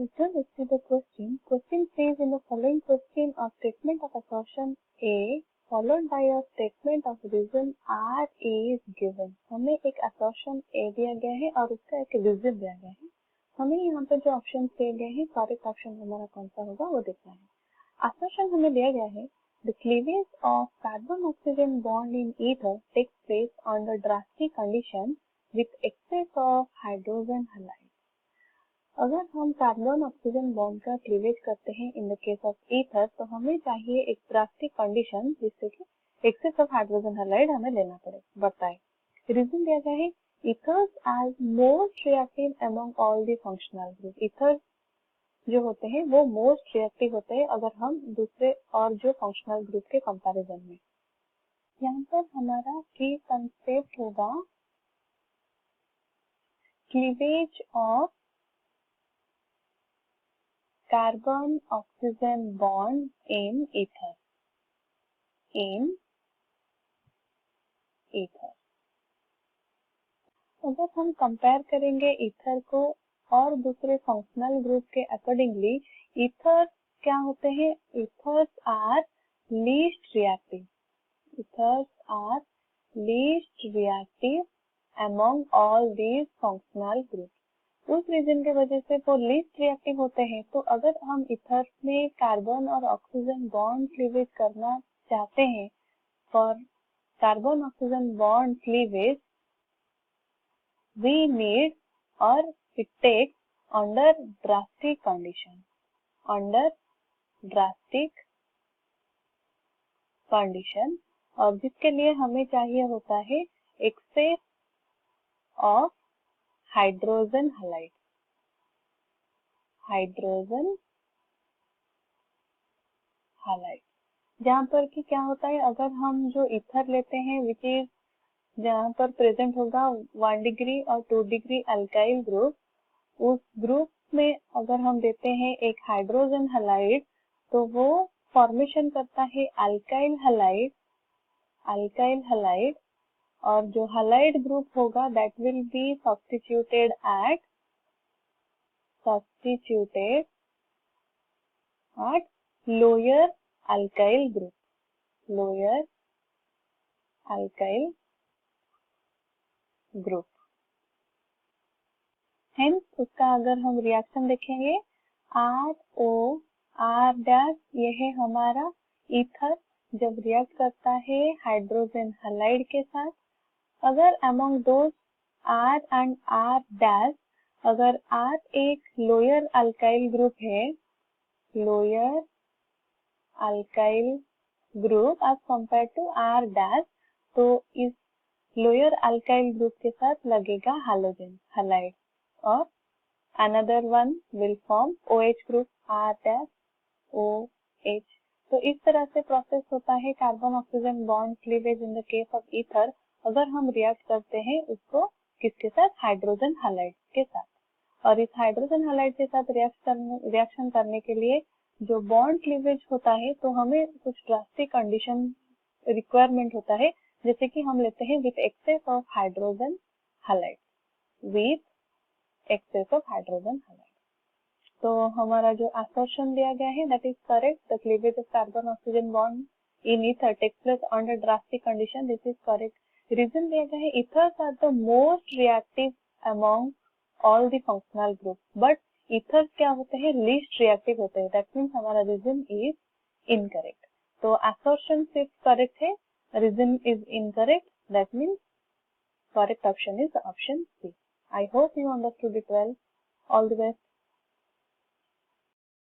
return let's see the question. Question says in the following question a statement of assertion A followed by a statement of reason R A is given. हमें एक assertion A दिया गया है और उसका एक reason दिया गया है. हमें यहाँ पर जो ऑप्शन दिए गए हैं करेक्ट ऑप्शन हमारा कौन सा होगा वो देखना है. assertion हमें दिया गया है the cleavage of carbon oxygen bond in ether takes place under drastic conditions with excess of hydrogen halide. अगर हम कार्बन ऑक्सीजन बॉन्ड का क्लीवेज करते हैं इन द केस ऑफ ईथर तो हमें चाहिए एक ड्रास्टिक कंडीशन जिससे कि एक्सेस ऑफ हाइड्रोजन हैलाइड हमें लेना पड़ता है. रीजन दिया गया है ethers as most reactive among all the functional group. Ether जो होते हैं वो मोस्ट रिएक्टिव होते हैं अगर हम दूसरे और जो फंक्शनल ग्रुप के कंपैरिजन में. यहाँ पर हमारा की कंसेप्ट होगा cleavage of carbon oxygen bond in ether. अगर हम कंपेयर करेंगे ईथर को और दूसरे फंक्शनल ग्रुप के अकॉर्डिंगली ईथर क्या होते हैं. Ethers are least reactive among all these functional group. उस रीजन के वजह से वो लीस्ट रिएक्टिव होते हैं. तो अगर हम ईथर में कार्बन और ऑक्सीजन बॉन्ड क्लीवेज करना चाहते हैं for carbon oxygen bond cleavage we need और it takes under drastic condition और जिसके लिए हमें चाहिए होता है एक्सेस ऑफ हाइड्रोजन हैलाइड. जहाँ पर कि क्या होता है अगर हम जो ईथर लेते हैं विच इज जहाँ पर प्रेजेंट होगा 1 डिग्री और 2 डिग्री अल्काइल ग्रुप. उस ग्रुप में अगर हम देते हैं एक हाइड्रोजन हैलाइड तो वो फॉर्मेशन करता है अल्काइल हैलाइड और जो हैलाइड ग्रुप होगा that will be substituted at lower alkyl group. Hence उसका अगर हम रिएक्शन देखेंगे RO R डैश ये है हमारा ईथर जब रिएक्ट करता है हाइड्रोजन हैलाइड के साथ. अगर among those R and R dash अगर R एक lower alkyl group as compare to R dash तो इस लोअर अल्काइल ग्रुप के साथ लगेगा हाइड्रोजन हैलाइड और another one will form OH group R dash OH. तो इस तरह से प्रोसेस होता है carbon oxygen bond cleavage in the case of ether अगर हम रिएक्ट करते हैं उसको किसके साथ हाइड्रोजन हैलाइड के साथ. और इस हाइड्रोजन हैलाइड के साथ रिएक्शन करने के लिए जो बॉन्ड क्लीवेज होता है तो हमें कुछ ड्रास्टिक कंडीशन रिक्वायरमेंट होता है जैसे कि हम लेते हैं with access of hydrogen halide. तो हमारा जो assertion दिया गया है that is correct. The cleavage of carbon oxygen bond in ether takes place under drastic condition. This is correct. Reason दिया गया है ethers are the most reactive among all the functional groups. But ethers क्या होते हैं least reactive होते हैं. That means हमारा reason is incorrect. तो assertion सिर्फ correct है, reason is incorrect. That means correct option is option C. I hope you understood it well. All the best.